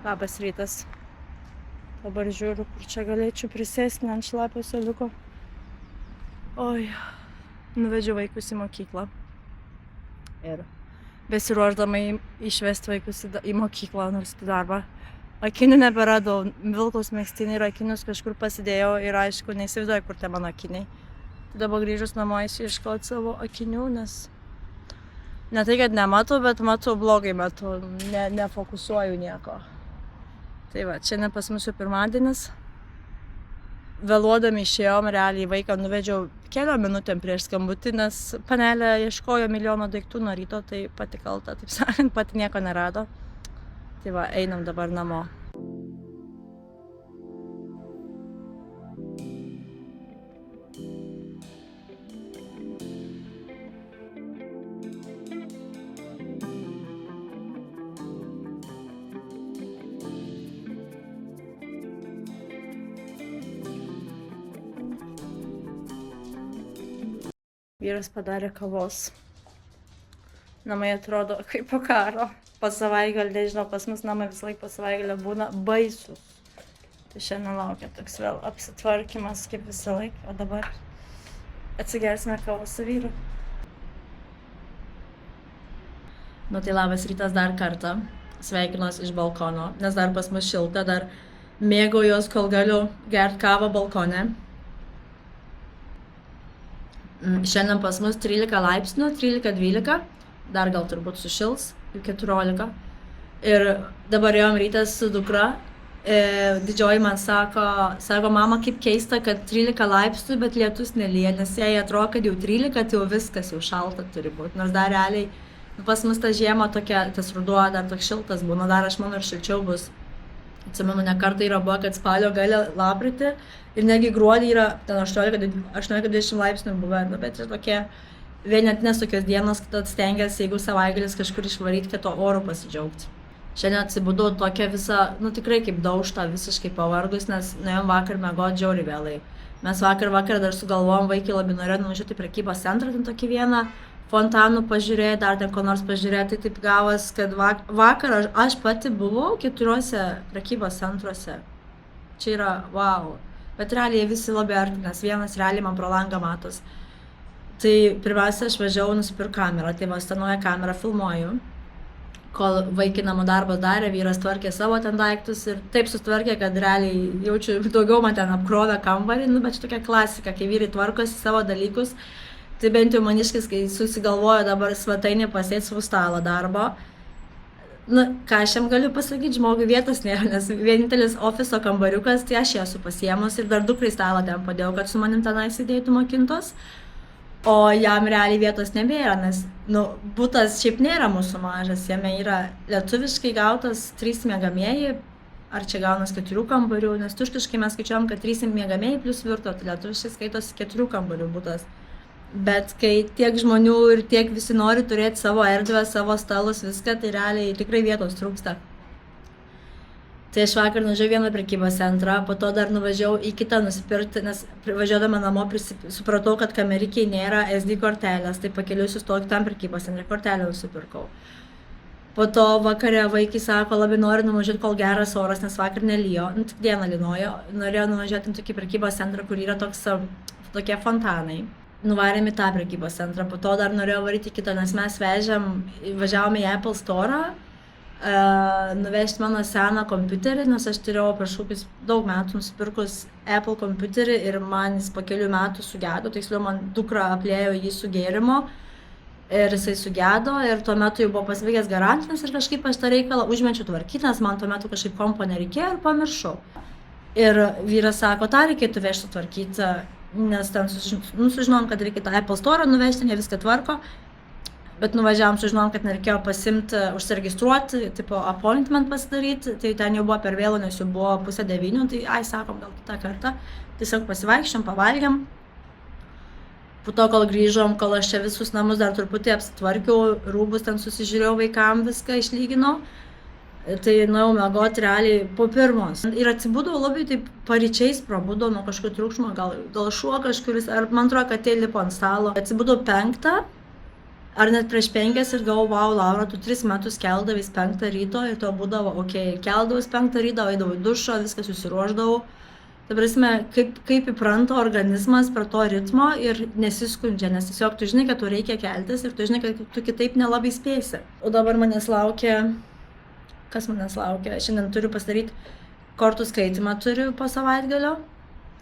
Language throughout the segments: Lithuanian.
Labas rytas. Dabar žiūriu, kur čia galėčiau prisėsti ant šlapio suoliuko. Oi, nuvedžiau vaikus į mokyklą. Ir besiruošdama išvesti vaikus į mokyklą, nors į darbą. Akinių neberadau, vilkaus megztinį ir akinius kažkur pasidėjau ir aišku, neįsivaizduoju, kur tie mano akiniai. Dabar grįžus namo ieškoti savo akinių, nes ne tai, kad nematau, bet matau blogai, nefokusuoju nieko. Tai va, čia ne pas mus jau pirmadienis. Vėluodami išėjom, realiai vaiką nuvedžiau keliom minutėm prieš skambutį, nes panelė ieškojo milijono daiktų nuo ryto, tai pati kalta, taip sakant, pati nieko nerado. Tai va, einam dabar namo. Vyras padarė kavos. Namai atrodo kaip po karo. Po savaitgalį, nežinau, pas mus namai visą laiką po savaitgalį būna baisus. Tai šiandien laukia toks vėl apsitvarkymas kaip visą laiką. O dabar atsigersime kavos su vyru. Nu tai labas rytas dar kartą. Sveikinuos iš balkono, nes dar pas mus šilta, dar mėgaujuos, kol galiu gerti kavą balkone. Šiandien pas mus 13 laipsnių, 13-12, dar gal turbūt sušils, jau 14. Ir dabar ėjom rytas su dukra, didžioji man sako, mama, kaip keista, kad 13 laipsnių, bet lietus nelyja, nes jai atrodo, kad jau 13, tai jau viskas jau šalta turi būti. Nors dar realiai, pas mus ta žiema tokia, tas ruduo dar toks šiltas būna, dar aš manau ir šilčiau bus. Atsimenu, ne kartą yra buvo, kad spalio gale lapkritį ir netgi gruodį yra ten 18-20 laipsnių buvę, bet ir tokie vienetinės tokios dienos, kad stengiasi, jeigu savaitgalis kažkur išvaryti, kad to oro pasidžiaugti. Šiandien atsibudau tokia visa, tikrai kaip daužta, visiškai pavargus, nes nuėjom vakar miegoti žiauriai vėlai. Mes vakar dar sugalvojom, vaikai labai norėjo nuvažiuoti į prekybos centrą, ten tokį vieną fontanų pažiūrėti, dar ten ko nors pažiūrėti, tai taip gavos, kad vakar aš pati buvau 4 prekybos centruose. Čia yra wow. Bet realiai visi labai arti, nes vienas realiai man pro langą matos. Tai pirmiausia, aš važiavau nusipirkti kamerą, tai vas tą naują kamerą filmuoju. Kol vaikai namų darbas darė, vyras tvarkė savo ten daiktus ir taip sutvarkė, kad realiai jaučiu, daugiau man ten apkrovė kambarį, bet čia tokia klasika, kai vyrai tvarkosi savo dalykus. Tai bent jau maniškis, kai susigalvojo dabar svetainį pasėti savo stalą darbo. Ką aš jam galiu pasakyti, žmogui vietos nėra, nes vienintelis ofiso kambariukas, tai aš ją esu pasiėmus ir dar dukrai stalą ten padėjau, kad su manim tenai sėdėtų mokintos. O jam realiai vietos nebėra, nes butas šiaip nėra mūsų mažas, jame yra lietuviškai gautas 3 miegamieji, ar čia gaunas 4 kambarių, nes tuštiškai mes skaičiuojam, kad 3 miegamieji plus virto, tai lietuviškai skaitosi 4 kambarių butas. Bet kai tiek žmonių ir tiek visi nori turėti savo erdvę, savo stalus, viską, tai realiai tikrai vietos trūksta. Tai aš vakar nuvažiavau vieną prekybos centrą, po to dar nuvažiavau į kitą nusipirkti, nes važiuodama namo supratau, kad kamerikiai nėra SD kortelės, tai pakeliui sustojau kitam prekybos centre, kortelę nusipirkau. Po to vakare vaikai sako, labai nori nuvažiuoti, kol geras oras, nes vakar nelijo, tik dieną lynojo, norėjau nuvažiuoti į tokį prekybos centrą, kur yra tokie fontanai. Nuvarėm į tą prekybos centrą, po to dar norėjau varyti į kitą, nes mes važiavome į Apple Store, nuvežti mano seną kompiuterį, nes aš turėjau prieš kokius daug metų nusipirkus Apple kompiuterį ir man jis po kelių metų sugedo, tiksliau man dukra aplėjo jį su gėrimo ir jisai sugedo ir tuo metu jau buvo pasibaigęs garantinis ir kažkaip aš tą reikalą užmečiau tvarkyti, nes man tuo metu kažkaip kompo nereikėjo ir pamiršau. Ir vyras sako, tą reikėtų vežti tvarkyti, nes ten sužinom, kad reikia tą Apple Store nuvežti, ne viską tvarko, bet nuvažiavom, sužinom, kad nereikėjo pasimti, užsiregistruoti, tipo appointment pasidaryti, tai ten jau buvo per vėlu, nes jau buvo 8:30, tai sakom, gal kitą kartą, tiesiog pasivaikščiom, pavalgiam. Po to, kol grįžom, kol aš čia visus namus dar truputį apsitvarkiau, rūbus ten susižiūrėjau vaikam, viską išlyginau. Tai nuėjau miegoti realiai po 1. Ir atsibudau labai taip paryčiais, prabudau nuo kažkokio triukšmo, gal šuo kažkuris, ar man atrodo, kad tai lipo ant stalo. Atsibudau 5, ar net prieš 5 ir galvoju, wow, Laura, tu 3 metus keldavais 5 ryto ir to būdavo, keldavais 5 ryto, eidavau į dušą, viską susiruošdavau. Ta prasme, kaip įpranta organizmas prie to ritmo ir nesiskundžia, nes tiesiog tu žinai, kad tu reikia keltis ir tu žinai, kad tu kitaip nelabai spėsi. O dabar manęs laukia, kas manęs laukia, šiandien turiu pasidaryti kortų skaitimą turiu po savaitgalio.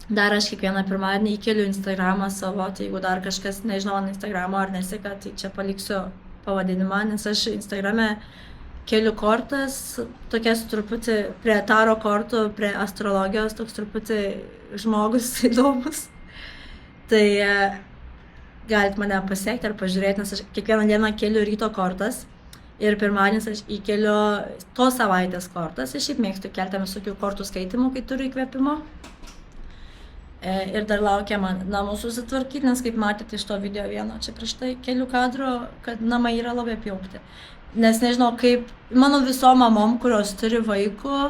Dar aš kiekvieną pirmadienį įkeliu Instagramą savo, tai jeigu dar kažkas nežinau Instagramo ar neseka, tai čia paliksiu pavadinimą, nes aš Instagrame keliu kortas, tokias truputį prie taro kortų, prie astrologijos, toks truputį žmogus įdomus. Tai galit mane pasiekti ar pažiūrėti, nes aš kiekvieną dieną keliu ryto kortas ir pirmadienis aš įkeliu tos savaitės kortas. Aš šiaip mėgstu kelti visokių kortų skaitimų, kai turiu įkvėpimo. Ir dar laukia man namų susitvarkyti, nes kaip matėte iš to video vieno čia prieš tai kelių kadrų, kad namai yra labai apjaukti. Nes nežinau, kaip mano visom mamom, kurios turi vaikų,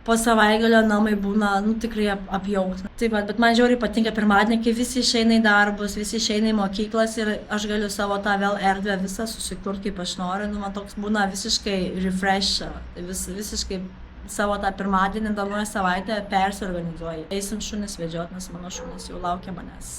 po savaitgalio namai būna tikrai apjaukti. Taip pat, bet man žiauriai patinka pirmadienį, kai visi išeina į darbus, visi išeina į mokyklas ir aš galiu savo tą vėl erdvę visą susikurti, kaip aš noriu. Man toks būna visiškai refresh, visiškai savo tą pirmadienį, naują savaitę persiorganizuoju. Eisim šunis vedžiot, nes mano šunis jau laukia manęs.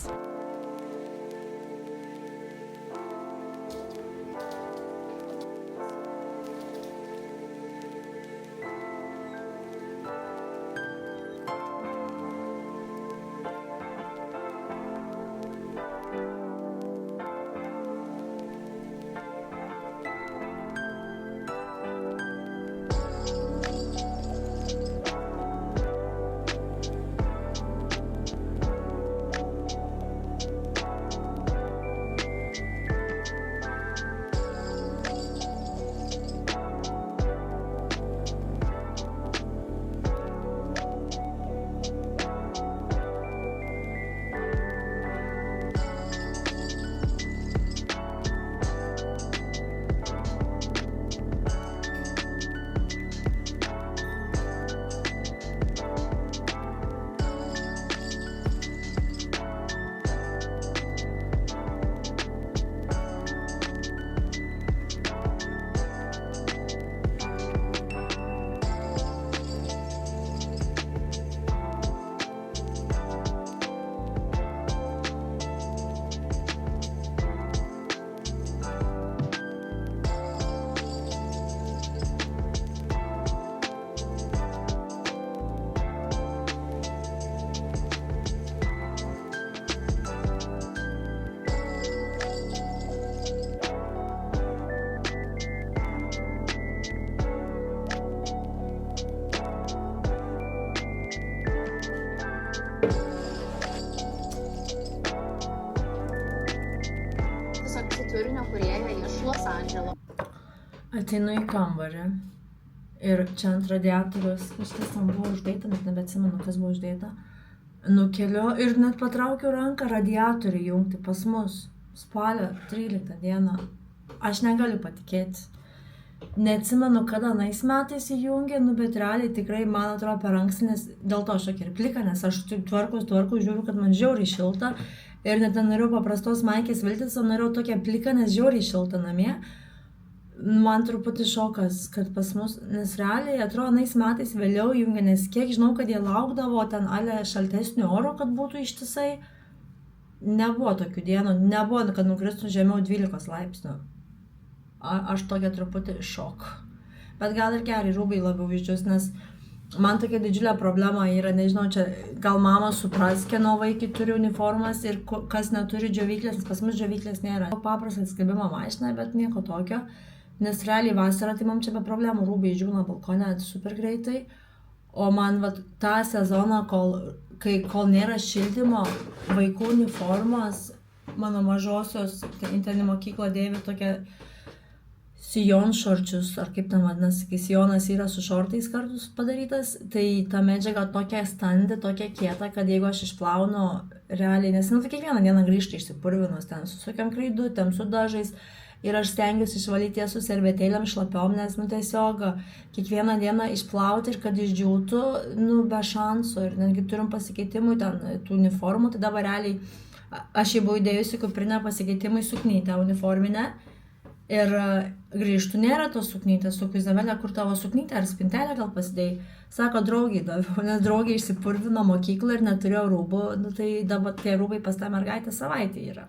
Turinio kūrėja iš Los Andželo. Ateinu į kambarį ir čia ant radiatorius, kažkas tam buvo uždėta, net nebeatsimenu, kas buvo uždėta. Nukeliu ir net patraukiu ranką radiatorių jungti pas mus. Spalio 13 dieną. Aš negaliu patikėti. Neatsimenu, kada anais metais įjungė, bet realiai tikrai, man atrodo, per anksti, nes dėl to aš tokia ir plika, nes aš tvarkau, žiūriu, kad man žiauriai šilta. Ir net nenorėjau paprastos maikės viltis, o norėjau tokią pliką, nes žiauriai šilta namie. Man truputį šokas, kad pas mus, nes realiai, atrodo, anais metais vėliau jungia, nes kiek žinau, kad jie laukdavo ten ale šaltesnio oro, kad būtų ištisai. Nebuvo tokių dienų, nebuvo, kad nukristų žemiau 12 laipsnių. Aš tokia truputį šok. Bet gal ir gerai rūbai labiau išdžius, nes man tokia didžiulė problema yra, nežinau, čia gal mama supras, kieno vaikai turi uniformas ir kas neturi džiovyklės, nes pas mus džiovyklės nėra. Paprastai skalbimo mašina, bet nieko tokio, nes realiai vasarą tai man čia be problemų rūbai išdžiūna balkone super greitai, o man tą sezoną, kol nėra šildymo, vaikų uniformos, mano mažosios, ten į mokyklą dėvi tokia sijon šorčius, ar kaip ten vadinasi, kai sijonas yra su šortais kartus padarytas, tai ta medžiaga tokia standi, tokia kieta, kad jeigu aš išplaunu realiai, nes tai kiekvieną dieną grįžti išsipurvinus ten su tokiam kreidutėm, su dažais ir aš stengiuosi išvalyti su servetėlėm šlapiom, nes tiesiog kiekvieną dieną išplauti ir kad išdžiūtų, be šansų ir netgi turim pasikeitimų ten tų uniformų, tai dabar realiai Aš jį buvau įdėjusi kuprinę pasikeitimui suknytę uniforminę ir grįžtų, nėra tos suknytės, su Izabelė, kur tavo suknytė ar spintelė gal pasidėjai. Sako, draugiai daviau, nes draugė išsipurvino mokyklą ir neturėjo rūbų, nu, tai dabar tie rūbai pas tą mergaitę savaitę yra.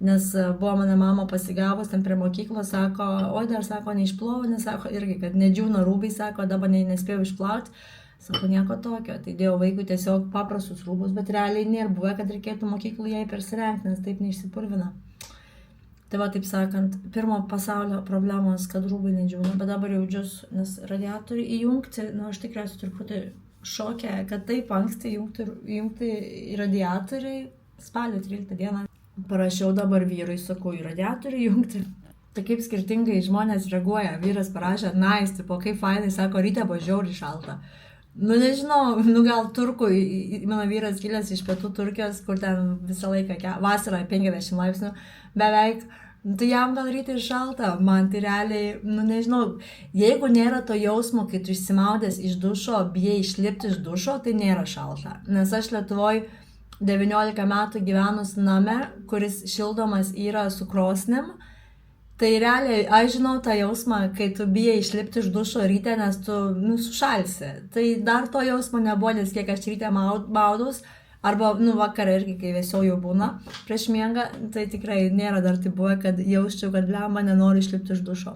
Nes buvo mane mama pasigavus ten prie mokyklos, sako, oi dar, sako, neišplovau, nes sako irgi, kad nedžiūna rūbai, sako, dabar nespėjau išplauti. Sako, nieko tokio, tai dėjau vaikui tiesiog paprastus rūbus, bet realiai nėra buvę, kad reikėtų mokyklų jai persirengti, nes taip neišsipurvina. Tai va, taip sakant, pirmo pasaulio problemos, kad rūbai nedžiūna, bet dabar jaučiu, nes radiatorių įjungti, nu aš tikriausiai truputį šokę, kad taip anksti įjungti radiatoriai spalio 13 dieną. Parašiau dabar vyrui, sakau, į radiatorių įjungti. Tai kaip skirtingai žmonės reaguoja, vyras parašė, nice, tipo, kaip fainai, sako, ryte buvo žiauriai šalta. Nu nežinau, nu gal turkų, mano vyras kilęs iš pietų Turkijos, kur ten visą laiką vasarą 50 laipsnių beveik, tai jam gal ryte ir šalta, man tai realiai, nu nežinau, jeigu nėra to jausmo, kai tu išsimaudęs iš dušo, bijai išlipti iš dušo, tai nėra šalta. Nes aš Lietuvoj 19 metų gyvenus name, kuris šildomas yra su krosnim, tai realiai, aš žinau tą jausmą, kai tu bijai išlipti iš dušo ryte, nes tu, nu, sušalsi. Tai dar to jausmo nebuvo, nes kiek aš ryte maudaus, arba, nu, vakarą irgi, kai vėsiau jau būna prieš miegą, tai tikrai nėra dar tai buvo, kad jausčiau, kad blemba, nenoriu išlipti iš dušo.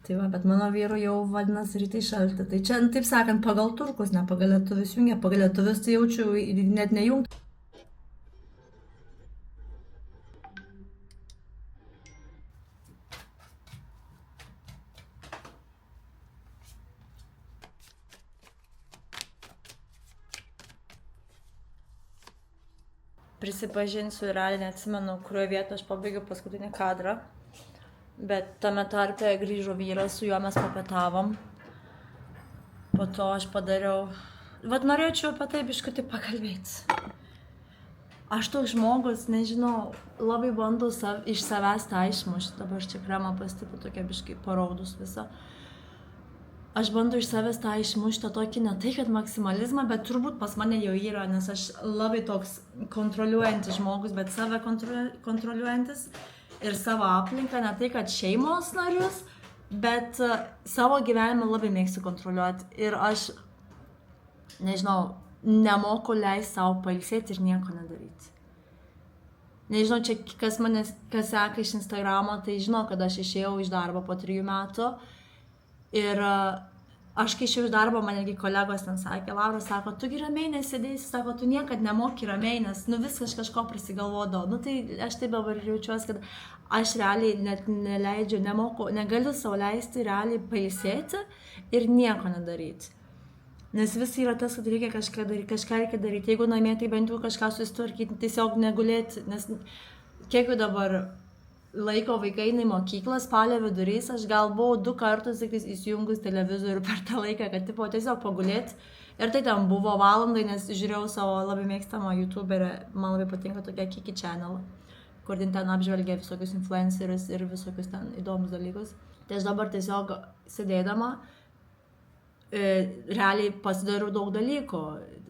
Tai va, bet mano vyru jau vadinasi rytai šalti. Tai čia, taip sakant, pagal turkus, ne pagal lietuvius jungia, pagal lietuvius tai jaučiu net nejungti. Prisipažinsiu, realiai neatsimenu, kurioje vietoje aš pabaigiau paskutinį kadrą, bet tame tarpe grįžo vyras, su juo mes papietavom. Po to aš padariau, vat norėčiau apie tai biškutį pakalbėti. Aš toks žmogus, nežinau, labai bandau iš savęs tą išmušti, dabar aš čia kremą pastipu tokia biškai paraudus visą. Aš bandau iš savęs tą išmušti tokį, ne tai, kad maksimalizmą, bet turbūt pas mane jau yra, nes aš labai toks kontroliuojantis žmogus, bet save kontroliuojantis ir savo aplinką, ne tai, kad šeimos narius, bet savo gyvenimą labai mėgstu kontroliuoti. Ir aš, nežinau, nemoku leisti savo pailsėti ir nieko nedaryti. Nežinau, čia kas seka iš Instagramo, tai žino, kad aš išėjau iš darbo po 3 metų. Ir aš kai išėjau iš darbo, man netgi kolegos ten sakė, Laura, sako, tu ramiai nesėdėsi, sako, tu niekad nemoki ramiai, nes nu viskas kažko prisigalvodavo. Nu tai aš taip dabar jaučiuosi, kad aš realiai net neleidžiu, nemoku, negaliu savo leisti realiai pailsėti ir nieko nedaryti. Nes vis yra tas, kad reikia kažką reikia daryti. Jeigu namie, tai bent jau kažką susitvarkyti, tiesiog negulėti, nes kiek jau dabar laiko vaikai eina į mokyklą, spalio vidurys, aš gal buvau 2 kartus įsijungus televizorių per tą laiką, kad tipo tiesiog pagulėti. Ir tai ten buvo valandai, nes žiūrėjau savo labai mėgstamą youtuberę, man labai patinka tokia Kiki channel, kur ten apžvelgia visokius influencerius ir visokius ten įdomus dalykus. Tai aš dabar tiesiog sėdėdama, realiai pasidariau daug dalykų.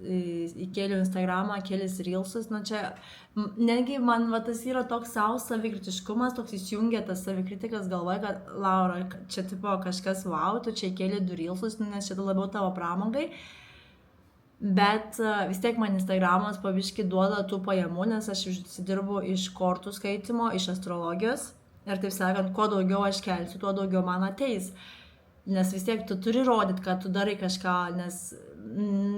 Įkėliau Instagramą, kelis reelsus, nu čia, netgi man va, tas yra toks savo savikritiškumas, toks įsijungia tas savikritikas galvoja, kad Laura, čia tipo kažkas wow, tu čia įkėlė 2 reelsus, nes čia labiau tavo pramogai, bet vis tiek man Instagramas pabiškai duoda tų pajamų, nes aš užsidirbu iš kortų skaitimo, iš astrologijos ir taip sakant, kuo daugiau aš kelsiu, tuo daugiau man ateis. Nes vis tiek tu turi rodyti, kad tu darai kažką, nes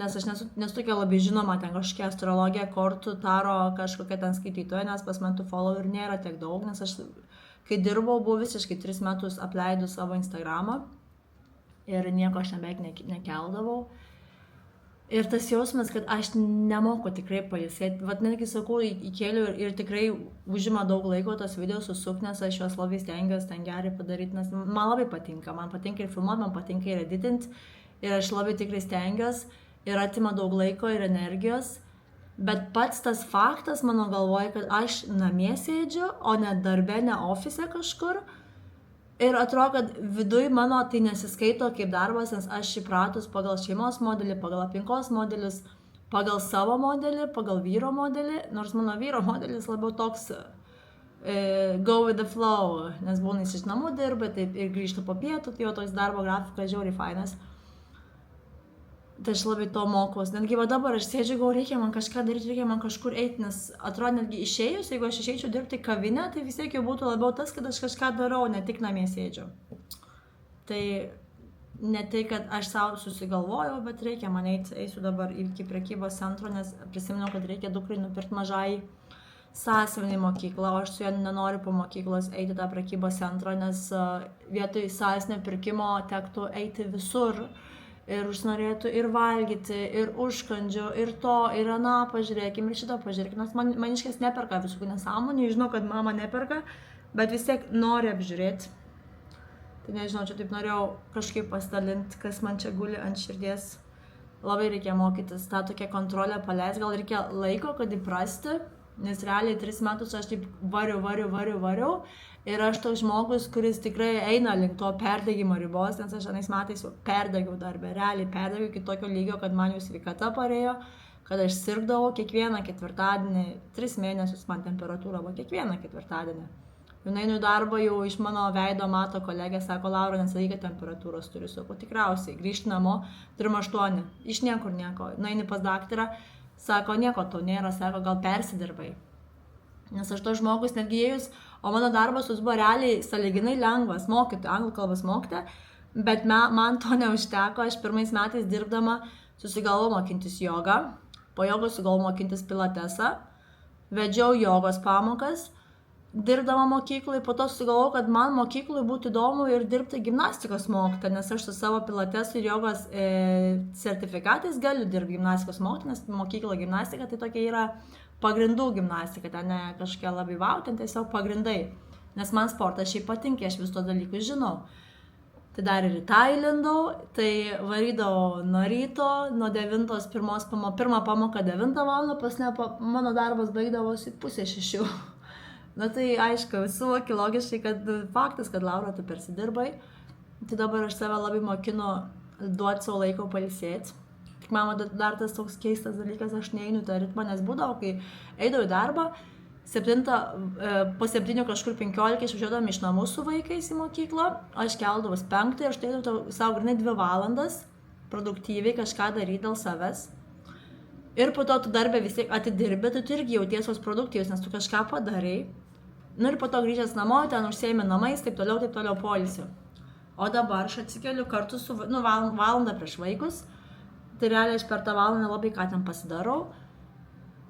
aš nesu tokia labai žinoma, ten kažkokia astrologija, kortų, taro, kažkokia ten skaitytoja, nes pas man tų follower nėra tiek daug, nes aš, kai dirbau, buvau visiškai 3 metus apleidus savo Instagramą ir nieko aš beveik nekeldavau. Ir tas jausmas, kad aš nemoku tikrai pailsėti, vat netgi sakau, įkėliu ir tikrai užima daug laiko tos video susukti, nes aš juos labai stengiuosi ten gerai padaryti, nes man labai patinka ir filmuoti, man patinka ir editinti, ir aš labai tikrai stengiuosi ir atima daug laiko ir energijos, bet pats tas faktas mano galvoje, kad aš namie sėdžiu, o ne darbe, ne ofise kažkur. Ir atrodo, kad viduj mano tai nesiskaito kaip darbas, nes aš įpratus pagal šeimos modelį, pagal aplinkos modelius, pagal savo modelį, pagal vyro modelį, nors mano vyro modelis labiau toks go with the flow, nes būna jis iš namų dirba, taip ir grįžta po pietų, tai jo toks darbo grafikas žiauriai fainas. Tai aš labai to mokaus. Netgi va dabar aš sėdžiu, gal reikia man kažką daryti, reikia man kažkur eiti, nes atrodo netgi išėjus, jeigu aš išeičiau dirbti kavinę, tai vis tiek jau būtų labiau tas, kad aš kažką darau, ne tik namie sėdžiu. Tai ne tai, kad aš savo susigalvojau, bet reikia man eisiu dabar iki prekybos centro, nes prisiminiau, kad reikia dukrai nupirkti mažai sąsiuvinį mokyklą, o aš su juo nenoriu po mokyklos eiti tą prekybos centrą, nes vietoj sąsiuvinio pirkimo tektų eiti visur. Ir užsinorėtų ir valgyti, ir užkandžių, ir to, ir aną pažiūrėkim, ir šitą pažiūrėkim. Nes maniškės neperka visų nesąmonių, žinau, kad mama neperka, bet vis tiek nori apžiūrėti. Tai nežinau, čia taip norėjau kažkaip pasidalinti, kas man čia guli ant širdies. Labai reikia mokytis tą tokią kontrolę paleisti, gal reikia laiko, kad įprasti, nes realiai 3 metus aš taip variau. Ir aš toks žmogus, kuris tikrai eina link to perdegimo ribos, nes aš anais metais jau perdegiau darbę, realiai perdegiau iki tokio lygio, kad man jau sveikata parėjo, kad aš sirgdavau kiekvieną ketvirtadienį, 3 mėnesius man temperatūra buvo kiekvieną ketvirtadienį. Jau einu į darbą, jau iš mano veido mato kolegė, sako, Laura, nesakykit temperatūros turiu, sakau, tikriausiai, grįžti namo, turim 8, iš niekur nieko, nueini pas daktarą, sako, nieko to nėra, sako, gal persidirbai. Nes aš to žmogus netgi ėjus, o mano darbas buvo realiai sąlyginai lengvas, mokyti, anglų kalbos mokyti, bet man to neužteko, aš 1 metais dirbdama susigalvojau mokintis jogą, po jogos sugalvojau mokintis pilatesą, vedžiau jogos pamokas, dirbdama mokyklai, po to susigalvojau, kad man mokyklai būtų įdomu ir dirbti gimnastikos mokytoją, nes aš su savo pilatesu ir jogos sertifikatais galiu dirbti gimnastikos mokytoją, nes mokyklo gimnastika tai tokia yra pagrindų gimnastika, ten ne kažkokia labai vau, ten tiesiog pagrindai. Nes man sportas šiaip patinka, aš vis to dalykus žinau. Tai dar ir į tą įlindau, tai varydavau nuo ryto, nuo 9, pirmą pamoką 9 val. Mano darbas baigdavosi 5:30. Na tai aišku, suvoki logiškai, kad faktas, kad Laura, tu persidirbai. Tai dabar aš save labai mokinu duoti savo laiko pailsėti. Tik man dar tas toks keistas dalykas, aš neinu tą ritmą, nes būdavo, kai eidavau į darbą, po 7 kažkur 15 išvažiuodami iš namų su vaikais į mokyklą, aš keldavus 5 ir aš teidavau savo grinai 2 valandas produktyviai kažką daryti dėl savęs. Ir po to tu darbę vis tiek atidirbi, tu irgi jautiesios produktyvius, nes tu kažką padarai. Nu ir po to grįžęs namo, ten užsiėmė namais, taip toliau poilsiu. O dabar aš atsikeliu kartu su, valandą prieš vaikus. Tai realiai aš per tą valandą labai ką ten pasidarau.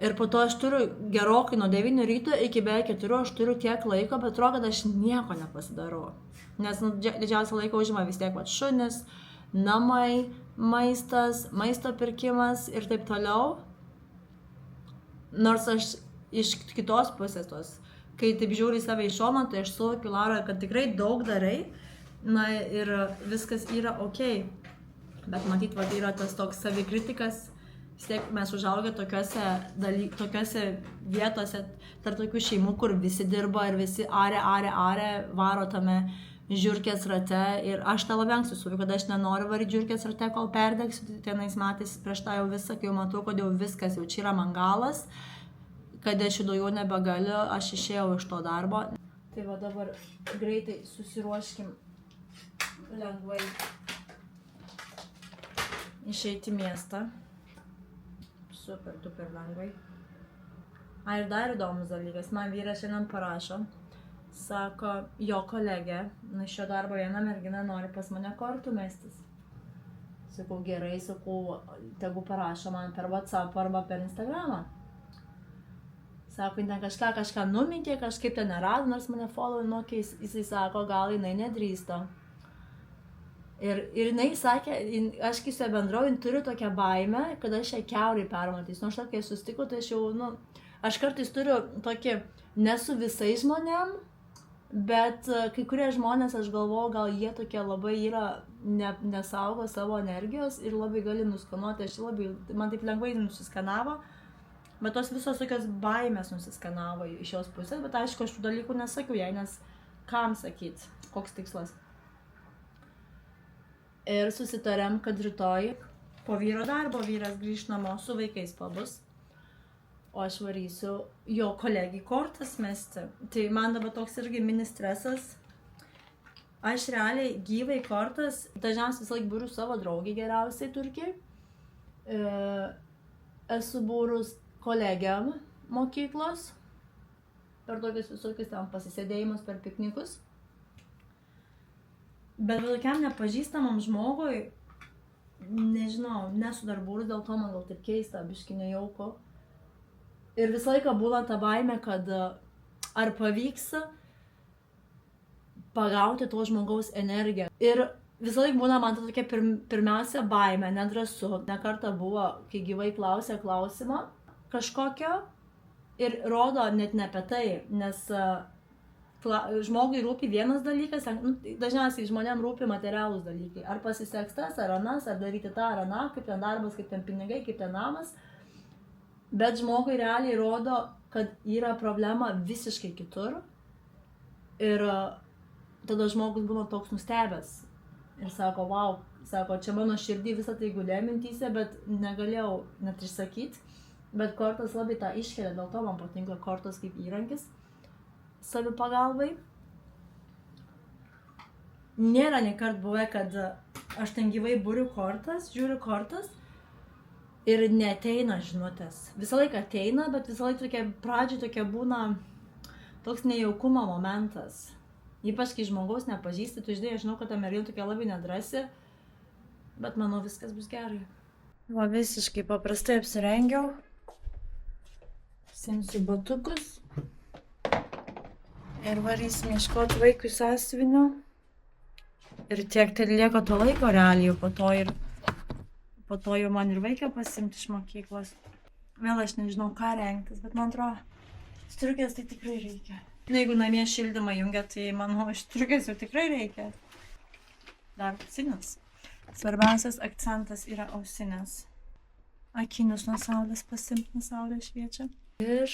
Ir po to aš turiu gerokai nuo 9 ryto iki beveik 4, aš turiu tiek laiko, bet atrodo, kad aš nieko nepasidarau. Nes didžiausią laiką užima vis tiek šunis, namai, maistas, maisto pirkimas ir taip toliau. Nors aš iš kitos pusės tos, kai taip žiūri save iš šono, tai aš suvokiu, Laura, kad tikrai daug darai, na ir viskas yra ok. Bet matyt, yra tas toks savikritikas, vis tiek mes užaugę tokiuose vietose, tarp tokių šeimų, kur visi dirba ir visi arė, varo tame žiurkės rate. Ir aš tą labiausiai suvokiu, kad aš nenoriu varyti žiurkės rate, kol perdegsiu. Tenais metais prieš tą jau visą, kai jau matau, kad jau viskas, jau čia yra man galas, kad aš jau daugiau nebegaliu, aš išėjau iš to darbo. Tai va dabar greitai susiruoškim lengvai išeiti į miestą. Super, duper lengvai. Ir dar įdomus dalykas, man vyras šiandien parašo, sako, jo kolegė, iš šio darbo viena mergina nori pas mane kortų mestis. Sakau, gerai, sakau, tegu parašo man per WhatsApp arba per Instagramą. Sako, ten kažką numintė, kažkaip ten nerado, nors mane followino, jisai sako, gal jinai nedrįsta. Ir jinai sakė, aš kai su ja bendrau, jin turiu tokią baimę, kad aš ją kiaurai permatysiu. Nu, aš kai sustikau, tai aš jau, aš kartais turiu tokį, ne su visais žmonėm, bet kai kurie žmonės, aš galvoju, gal jie tokie labai yra, nesaugo savo energijos ir labai gali nuskanuoti, man taip lengvai nusiskanavo, bet tos visos tokios baimės nusiskanavo iš jos pusės, bet aišku, aš tų dalykų nesakiau jai, nes kam sakyt, koks tikslas. Ir susitarėm, kad rytoj po vyro darbo, vyras grįš namo su vaikais pabus, o aš varysiu jo kolegį kortas mesti. Tai man dabar toks irgi mini stresas. Aš realiai gyvai kortas, dažniausiai visą laiką būriu savo draugį geriausiai Turkijai. Esu būrus kolegiam mokyklos, per tokius visokius ten pasisėdėjimus, per piknikus. Bet tokiam nepažįstamam žmogui, nežinau, nesu dar būrus, dėl to man gal taip keista, biški nejauku. Ir visą laiką būna ta baimė, kad ar pavyks pagauti to žmogaus energiją. Ir visą laiką būna man tokia pirmiausia baimė, nedrąsu. Ne kartą buvo, kai gyvai klausė klausimą kažkokio ir rodo net ne apie tai, nes žmogui rūpi vienas dalykas, dažniausiai žmonėm rūpi materialūs dalykai. Ar pasiseks tas, ar anas, ar daryti tą, ar aną, kaip ten darbas, kaip ten pinigai, kaip ten namas. Bet žmogui realiai rodo, kad yra problema visiškai kitur. Ir tada žmogus būna toks nustebęs. Ir sako, wow, sako, čia mano širdį visą tai gulė mintyse, bet negalėjau net išsakyti. Bet kortas labai tą iškelia, dėl to man patinka kortas kaip įrankis savipagalbai. Nėra niekart buvę, kad aš ten gyvai būriu kortas, žiūriu kortas ir neateina žinutės. Visą laiką ateina, bet visą laiką pradžioj tokia būna toks nejaukumo momentas. Ypač kai žmogaus nepažįsti, tu žinai, aš žinau, kad ta mergina tokia labai nedrasi, bet manau viskas bus gerai. Va, visiškai paprastai apsirengiau. Simsiu batukus. Ir varysim ieškoti vaikui sąsiuvinio. Ir tiek tai lieka to laiko realiai, po to jau man ir vaiką pasimti iš mokyklos. Vėl aš nežinau, ką rengtis, bet man atrodo, striukės tai tikrai reikia. Jeigu namie šildymą jungia, tai manau, striukės jau tikrai reikia. Dar ausinės. Svarbiausias akcentas yra ausinės. Akinius nuo saulės pasimti, nuo saulės šviečia. Ir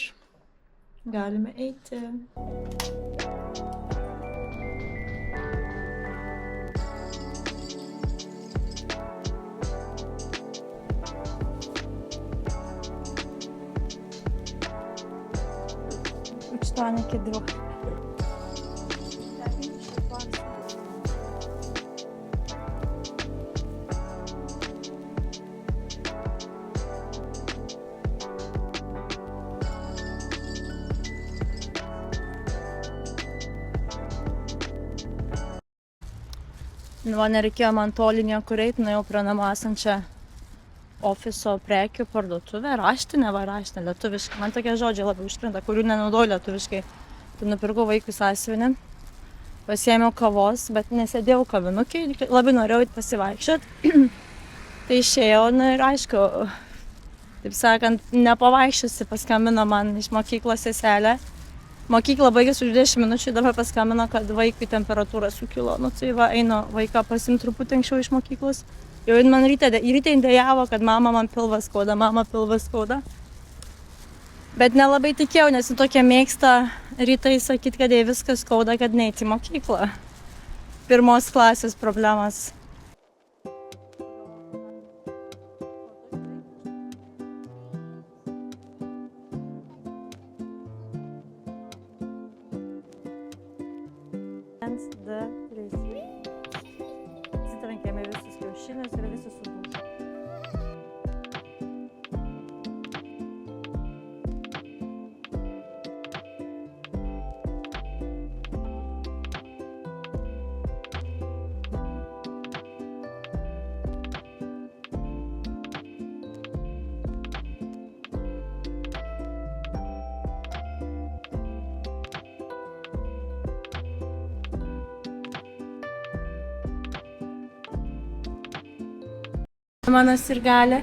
galime eiti. Uçtane kedi var. Va, nereikėjo man toli niekur eiti, nuėjau prie namų esančią ofiso prekių parduotuvę, raštinę, lietuviškai. Man tokie žodžiai labai užkrenta, kurių nenaudoju lietuviškai. Tai nupirkau vaikui sąsiuvinį, pasiėmiau kavos, bet nesėdėjau kavinukiai, labai norėjau eiti pasivaikščioti. Tai išėjau, ir aišku, taip sakant, nepavaikščiusi, paskambino man iš mokyklos seselė. Mokykla baigėsi už 20 minučių, dabar paskambino, kad vaikui temperatūra sukilo. Nu tai va, einu vaiką pasimti truputį anksčiau iš mokyklos. Jau man ryte indėjavo, kad mama man pilvas skauda, mama pilvas skauda. Bet nelabai tikėjau, nes ji tokia mėgsta rytai sakyti, kad jai viskas skauda, kad neiti į mokyklą. Pirmos klasės problemas. Atsitrankėme visus kiaušinius ir visus sūrius. Mano sirgalė.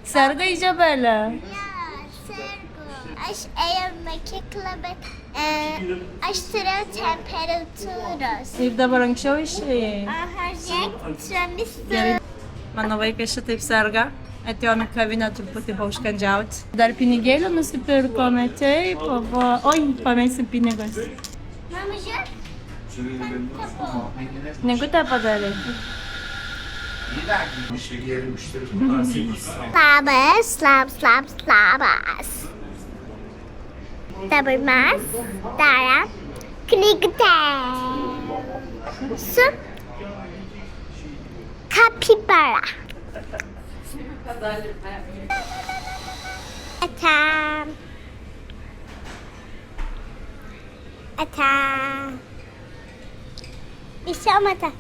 Serga Izabelė? Jo, sergu. Aš ėjau į mokyklą, bet aš turėjau temperatūros. Ir dabar anksčiau išėjai? Aha, žiūrėk, šiomis. Mano vaikas šitaip serga. Atėjome į kavinę truputį pauškandžiauti. Dar pinigėlių nusipirkome, taip, oi, pamesim pinigus. Mama, žiūrėk. Knygutę padarė. Labas. Dabar mes darėm knygutę su kapibara. Ata. Ata. İşte amata.